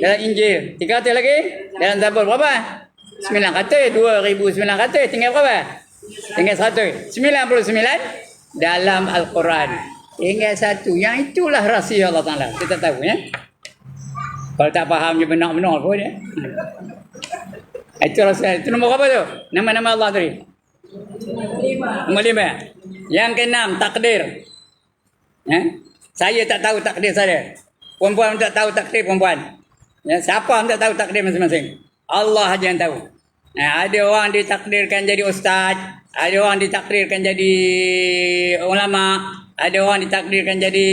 dalam Injil. 300 lagi dalam Zabur. Berapa? 900. 2,900. Tinggal berapa? Tinggal 100. 99 dalam Al-Quran. Tinggal satu. Yang itulah rahsia Allah Ta'ala. Kita tahu ya. Kalau tak faham je benar-benar pun ya. Itu rahsia. Itu nombor apa tu? Nama-nama Allah tadi. Nombor 5. Yang ke-6 takdir. Saya tak tahu takdir saya. Perempuan tak tahu takdir perempuan. Siapa tak tahu takdir masing-masing? Allah saja yang tahu. Ada orang ditakdirkan jadi ustaz, ada orang ditakdirkan jadi ulama, ada orang ditakdirkan jadi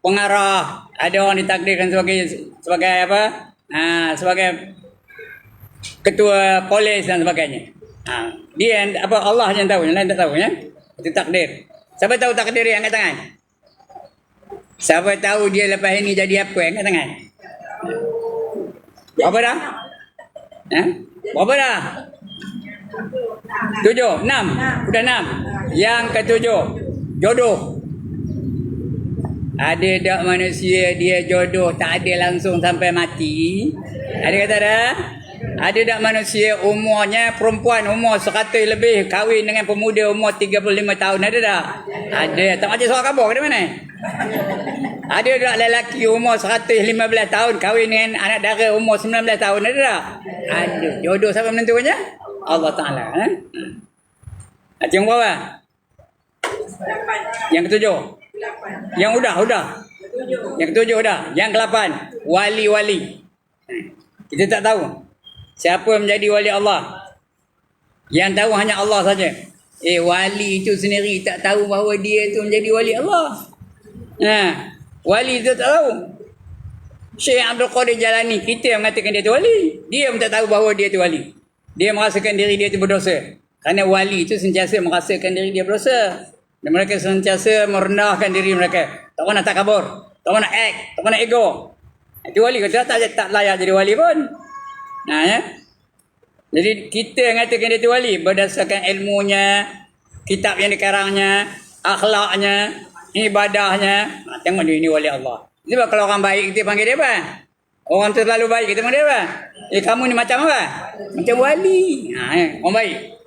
pengarah, ada orang ditakdirkan sebagai sebagai ketua polis dan sebagainya. Dia Allah yang tahu, yang lain tak tahu ya. Itu takdir. Siapa tahu takdir yang angkat tangan? Siapa tahu dia lepas ini jadi apa? Angkat tangan. Berapa dah? Berapa dah? 7, 6. Sudah 6. Yang ke-7. Jodoh. Ada tak manusia dia jodoh tak ada langsung sampai mati? Ada kata ada? Ada tak manusia umurnya perempuan umur 100 lebih kahwin dengan pemuda umur 35 tahun? Ada tak? Ada. Tak macam soal kabur ke mana? Ada tak lelaki umur 115 tahun kahwin dengan anak dara umur 19 tahun? Ada tak? Ada. Jodoh siapa menentukannya? Allah Ta'ala. Yang berapa? Yang ke-7. Yang udah. Yang ke-7 udah. Yang ke-8 wali-wali. Kita tak tahu siapa menjadi wali Allah. Yang tahu hanya Allah saja. Wali itu sendiri tak tahu bahawa dia itu menjadi wali Allah. Wali itu tak tahu. Syekh Abdul Qadir Jalani, kita mengatakan dia itu wali. Dia pun tak tahu bahawa dia itu wali. Dia merasakan diri dia itu berdosa. Kerana wali itu sentiasa merasakan diri dia berdosa. Dan mereka sentiasa merendahkan diri mereka. Tak pernah tak kabur. Tak pernah act. Tak pernah ego. Itu wali. Kalau tak layak jadi wali pun. Ya. Jadi kita mengatakan dia itu wali berdasarkan ilmunya, kitab yang dikarangnya, akhlaknya, ibadahnya. Tengok dia ini wali Allah. Sebab kalau orang baik kita panggil dia apa? Orang terlalu baik kita panggil dia apa? Kamu ni macam apa? Macam wali. Orang baik.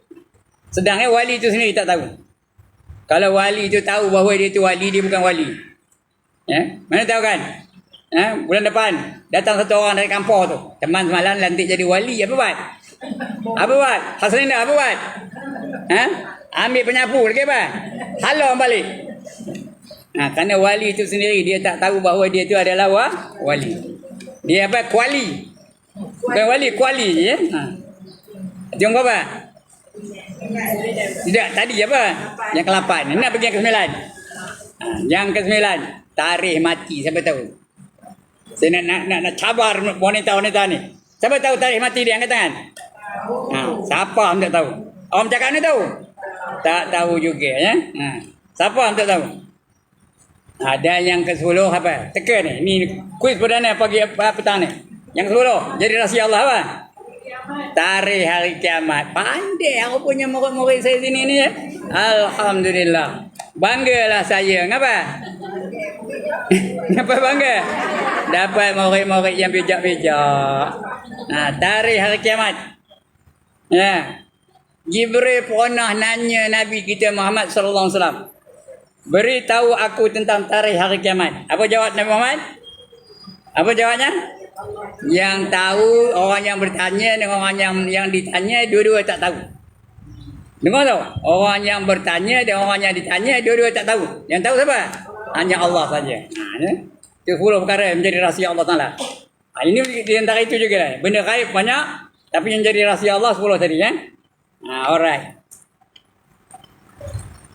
Sedangkan wali itu sendiri tak tahu. Kalau wali itu tahu bahawa dia itu wali, dia bukan wali. Mana tahu kan? Bulan depan datang satu orang dari kampung tu, teman semalam lantik jadi wali. Apa buat? Apa buat? Haslinda apa buat? Ambil penyapu lagi apa? Halau balik. Kerana wali itu sendiri dia tak tahu bahawa dia itu adalah wali. Dia apa? Kuali. Bukan wali, kuali ya. Jom apa? Tidak, tadi apa? Yang ke-8. Nak pergi yang ke-9. Yang ke-9, tarikh mati. Siapa tahu? Saya nak cabar wanita-wanita ni. Siapa tahu tarikh mati dia? Angkat tangan. Siapa yang tak tahu? Orang cakap ni tahu? Tak tahu juga ya. Siapa yang tak tahu? Ada yang ke-10 apa? Teka ni. Ni kuis perdana pagi petang ni. Yang ke-10 jadi rahsia Allah apa? Tarikh hari kiamat. Pandai aku punya murid-murid saya sini ni ya. Alhamdulillah. Banggalah saya. Ngapa? Ngapa bangga? Dapat murid-murid yang bijak-bijak. Tarikh hari kiamat. Jibril pernah nanya Nabi kita Muhammad sallallahu alaihi wasallam. Beritahu aku tentang tarikh hari kiamat. Apa jawab Nabi Muhammad? Apa jawabnya? Yang tahu orang yang bertanya dengan orang yang ditanya dua-dua tak tahu. Dengar tahu? Orang yang bertanya dan orang yang ditanya dua-dua tak tahu. Yang tahu siapa? Hanya Allah saja. Ya. Itu 10 perkara yang menjadi rahsia Allah Taala. Ini di antara itu juga lah. Benda gaib banyak, tapi yang jadi rahsia Allah 10 tadi ya. Alright.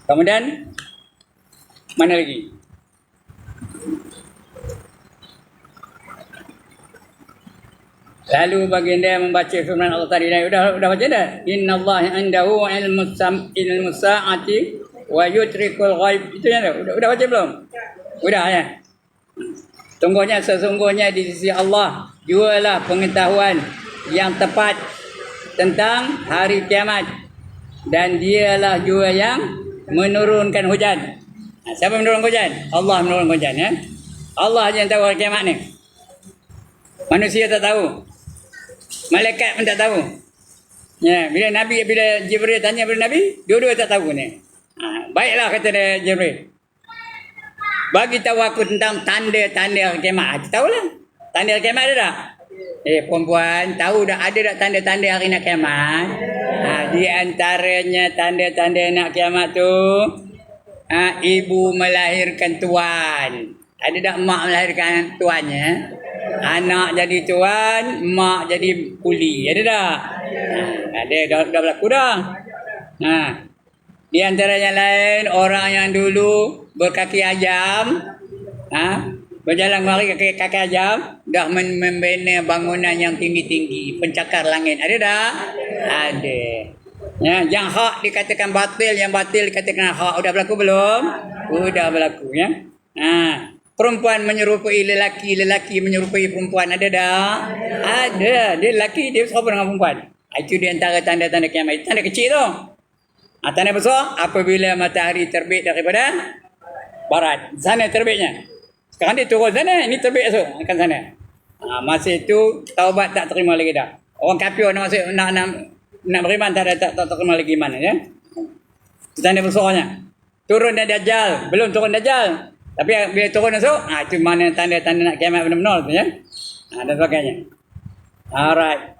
Kemudian mana lagi? Lalu baginda membaca firman Allah tadi dah baca dah. Innallaha indahu ilmu sa'ati wa yutrikul ghaib. Itu ya dah. Udah baca belum? Udah ya. Sesungguhnya di sisi Allah jualah pengetahuan yang tepat tentang hari kiamat, dan dialah juga yang menurunkan hujan. Siapa menurunkan hujan? Allah menurunkan hujan ya. Allah yang tahu hari kiamat ni. Manusia tak tahu. Malaikat pun tak tahu. Ya, bila Jibril tanya pada Nabi, dua-dua tak tahu ni. Baiklah kata dia Jibril. Bagi tahu aku tentang tanda-tanda kiamat. Tahu lah. Tanda kiamat ada tak? Perempuan, tahu dah ada tak tanda-tanda hari nak kiamat? Di antaranya tanda-tanda nak kiamat tu, ibu melahirkan tuan. Ada tak mak melahirkan tuannya? Anak jadi tuan, mak jadi kuli. Ada tak? Ada, dah berlaku dah. Di antara yang lain, orang yang dulu berkaki ajam, berjalan mari kaki ajam, dah membina bangunan yang tinggi-tinggi, pencakar langit. Ada tak? Ada. Ya, yang hak dikatakan batil, yang batil dikatakan hak. Sudah berlaku belum? Sudah berlaku ya. Perempuan menyerupai lelaki, lelaki menyerupai perempuan. Ada tak? Ada. Dia lelaki, dia sama dengan perempuan. Itu di antara tanda-tanda kiamat. Tanda kecil tu. Tanda besar, apabila matahari terbit daripada barat. Sana terbitnya. Sekarang dia turun sana, ini terbit esok. Akan sana. Masa itu, taubat tak terima lagi dah. Orang kafir nak masuk, nak beriman tak terima lagi iman. Ya? Itu tanda besarnya. Turun Dajjal. Belum turun Dajjal. Tapi bila turun esok, itu mana tanda-tanda nak kiamat benar-benar tu ya. Dan sebagainya. Alright.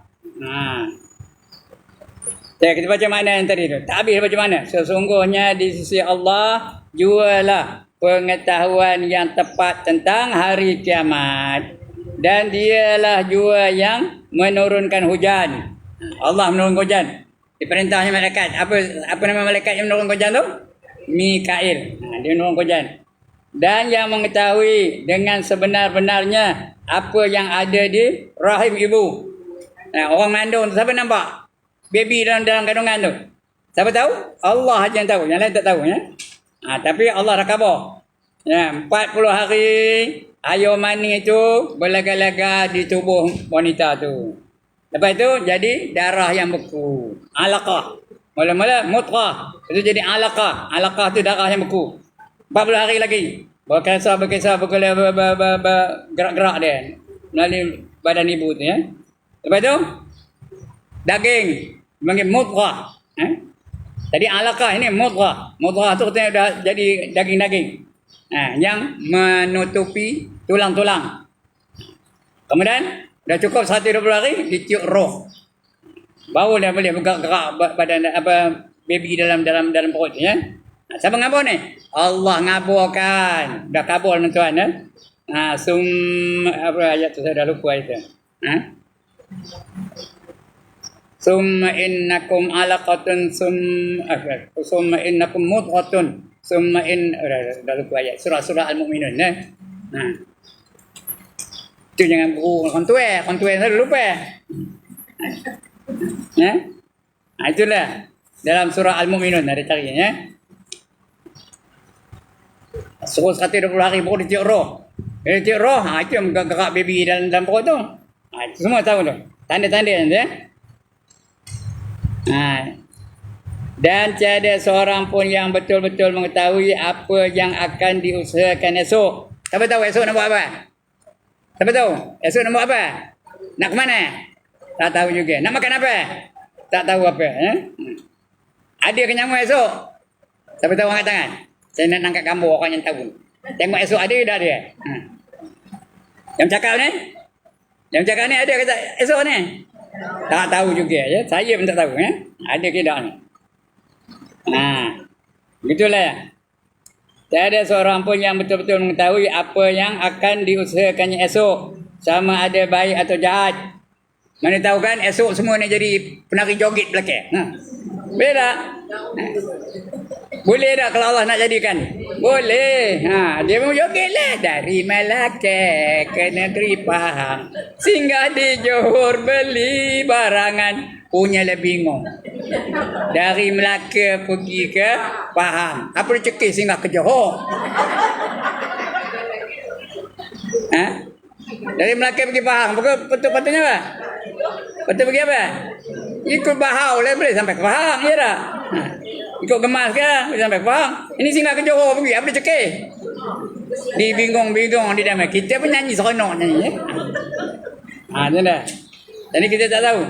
Kita baca makna yang tadi tu. Tak habis baca mana. Sesungguhnya di sisi Allah jualah pengetahuan yang tepat tentang hari kiamat, dan dialah jua yang menurunkan hujan. Allah menurunkan hujan. Diperintahnya malaikat. Apa nama malaikat yang menurunkan hujan tu? Mikail. Dia menurunkan hujan. Dan yang mengetahui dengan sebenar-benarnya apa yang ada di rahim ibu. Orang mengandung tu siapa nampak? Baby dalam kandungan tu. Siapa tahu? Allah saja yang tahu. Yang lain tak tahu ya. Tapi Allah dah khabar. Ya, 40 hari air mani itu berlaga-laga di tubuh wanita tu. Lepas itu jadi darah yang beku. Alaqah. Mula-mula mutrah. Itu jadi alaqah. Alaqah tu darah yang beku. 40 hari lagi. Berkisar, gerak-gerak dia. Melalui badan ibu tu ya. Lepas itu daging. Dipanggil mudghah. Tadi alaqah, ini mudghah. Mudghah tu katanya dah jadi daging-daging. Yang menutupi tulang-tulang. Kemudian dah cukup 120 hari ditiup roh. Baru dia boleh bergerak badan baby dalam perut ya. Siapa ngabur ni? Allah ngaburkan. Dah kabul tuan ya. Apa ayat tu saya dah lupa itu. Summa innakum alaqatun summa innakum mudghatun summa dah lupa ayat surah Al-Mu'minun itu jangan guru kontuer saya lupa itulah dalam surah Al-Mu'minun ada carinya suruh 120 hari baru ditiup roh. Bila ditiup roh, itu yang gerak baby dalam perut tu. Itu semua tahu tu. Tanda-tanda tu ya. Dan tiada seorang pun yang betul-betul mengetahui apa yang akan diusahakan esok. Siapa tahu esok nak buat apa? Siapa tahu? Esok nak buat apa? Nak ke mana? Tak tahu juga. Nak makan apa? Tak tahu apa. Ada kenyamuk esok? Siapa tahu angkat tangan? Saya nak angkat gambar orang yang tahu. Tengok esok ada dah dia. Yang cakap ni? Yang cakap ni ada kata esok ni. Tak tahu juga ya. Saya pun tak tahu ya. Ada ke tak ni? Begitulah ya. Tiada seorang pun yang betul-betul mengetahui apa yang akan diusahakannya esok. Sama ada baik atau jahat. Mana tahu kan esok semua nak jadi penari joget belakang. Boleh tak? Boleh tak kalau Allah nak jadikan? Boleh. Dia mau joget lah. Dari Melaka ke negeri Pahang. Singgah di Johor beli barangan. Punyalah bingung. Dari Melaka pergi ke Pahang. Apa dia cekik singgah ke Johor? Dari Melaka pergi Pahang. Patutnya apa? Patut pergi apa? Ikut bahau lah boleh sampai ke Pahang. Ya tak? Ikut gemas ke boleh sampai ke Pahang. Ini singgah ke Johor pergi. Apa dia cekik? Dia bingung-bingung. Dia dah kita pun nyanyi seronok nyanyi. Macam dah. Jadi kita tak tahu.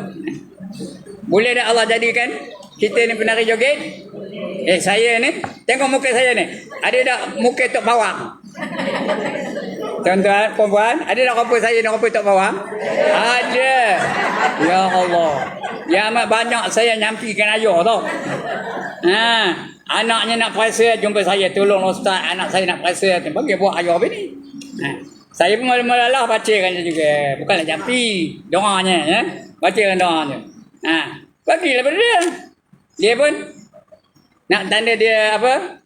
Boleh tak Allah jadikan kita ni penari joget? Saya ni, tengok muka saya ni. Ada tak muka tok bawang? Tuan-tuan, perempuan, ada tak rupa saya nak rupa tok bawang? Ada. Ya Allah. Yang amat banyak saya nyampikan ayah tau. Anaknya nak perasa jumpa saya. Tolong ustaz, anak saya nak perasa. Bagi buat ayah apa ni? Saya pun mula-mula lah bacakan juga. Bukanlah jampi. Doanya ya. Bacakan doanya. Bagilah pada dia. Dia pun nak tanda dia apa?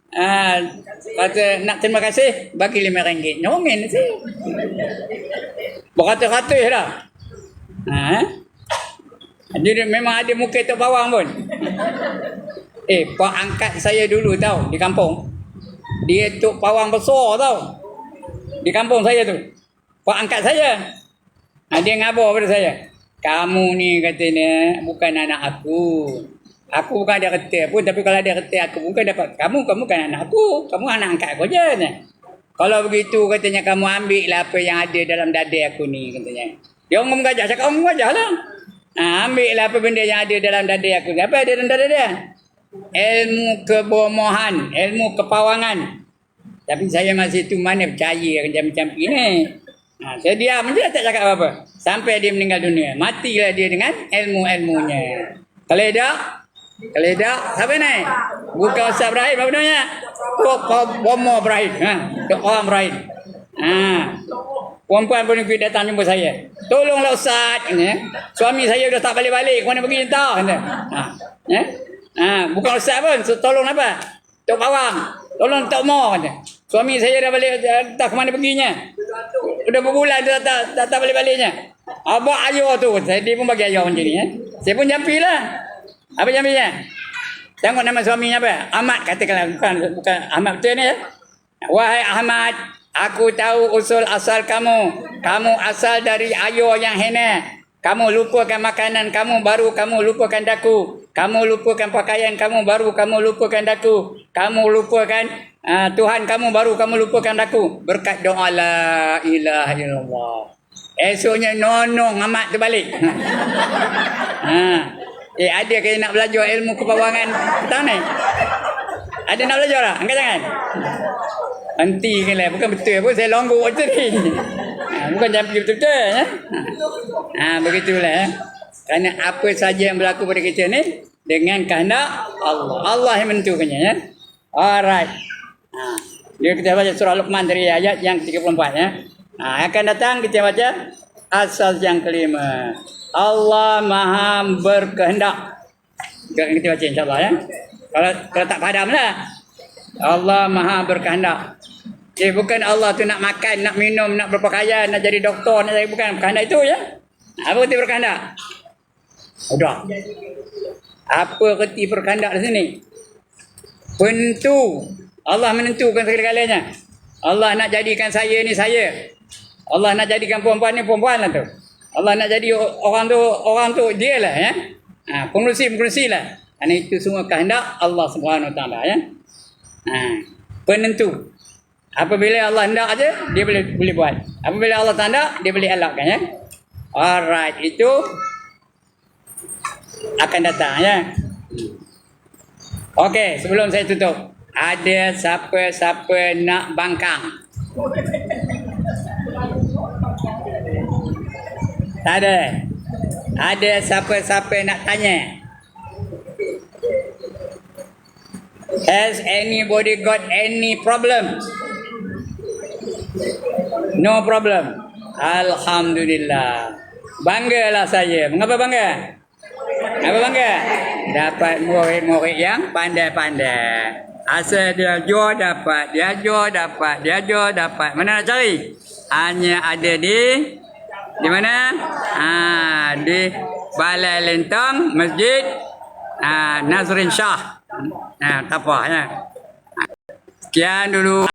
Kata nak terima kasih, bagi RM5. Nyongin sih. Berkata-kata dah. Dia memang ada muka tok bawang pun. Pak angkat saya dulu tau di kampung. Dia tok bawang besar tau. Di kampung saya tu. Pak angkat saya. Dia ngabar pada saya. Kamu ni katanya bukan anak aku. Aku bukan ada kereta pun, tapi kalau ada kereta aku bukan dapat. Kamu bukan anak aku. Kamu anak angkat aku je. Kalau begitu katanya kamu ambil lah apa yang ada dalam dada aku ni katanya. Dia orang gajah cakap orang gajah lah. Ambil lah apa benda yang ada dalam dada aku. Apa ada dalam dada dia? Ilmu kebomohan, ilmu kepawangan. Tapi saya masih tu mana percaya macam ni. Saya diam je tak cakap apa-apa. Sampai dia meninggal dunia. Matilah dia dengan ilmu-ilmunya. Keledak, siapa ni? Bukan Ustaz Ibrahim, apa namanya? Bomo Ibrahim. Tok orang Ibrahim. Perempuan pun datang jumpa saya. Tolonglah Ustaz. Suami saya dah tak balik-balik. Ke mana pergi entah. Bukan Ustaz pun. Tolong apa? Tok Bawang. Tolong Tok Mo. Suami saya dah balik, tak ke mana perginya. Udah berbulan dia tak balik-baliknya. Abang ayah tu. Dia pun bagi ayah macam ni. Saya pun jampilah. Apa jampinya? Tengok nama suaminya apa? Ahmad katakanlah. Bukan Ahmad betul ni ya. Wahai Ahmad, aku tahu usul asal kamu. Kamu asal dari ayah yang hina. Kamu lupakan makanan kamu, baru kamu lupakan daku. Kamu lupakan pakaian kamu, baru kamu lupakan daku. Kamu lupakan Tuhan kamu, baru kamu lupakan daku. Berkat doa la ilaha illallah. Esoknya nonong Ahmad tu balik. Ada ke nak belajar ilmu kepawangan petang ni? Ada nak belajar tak? Angkat tangan. Hentikanlah. Bukan betul pun saya longgok macam ni. Bukan jampi betul-betul. Begitulah. Kerana apa saja yang berlaku pada kita ni dengan kehendak Allah. Allah yang menentukannya. Ya? Alright. Dia kita baca surah Luqman dari ayat yang 34. Ya? Akan datang kita baca asal yang kelima. Allah Maha berkehendak. Kita baca insyaAllah ya. Kalau tak padam lah. Allah Maha berkehendak. Bukan Allah tu nak makan, nak minum, nak berpakaian, nak jadi doktor, nak jadi bukan. Kehendak itu ya. Apa erti berkehendak? Udah. Apa erti berkehendak di sini? Pentu. Allah menentukan segala-galanya. Allah nak jadikan saya ni saya. Allah nak jadikan perempuan ni perempuan lah tu. Allah nak jadi orang tu dia lah ya. Pengurusi lah. Kerana itu semua kehendak Allah Subhanahu Wa Taala ya. Penentu. Apabila Allah hendak aja dia boleh buat. Apabila Allah tak hendak dia boleh elakkan ya. Alright, itu akan datang ya. Okey, sebelum saya tutup, ada siapa-siapa nak bangkang? Tak ada. Ada siapa-siapa nak tanya? Has anybody got any problem? No problem. Alhamdulillah. Banggalah saya. Mengapa bangga? Apa bangga? Dapat murid-murid yang pandai-pandai. Asal dia jual dapat, dia jual dapat, dia jual dapat. Mana nak cari? Hanya ada di mana? Di Balai Lentong Masjid Nazrin Shah. Tak apa ya. Sekian dulu.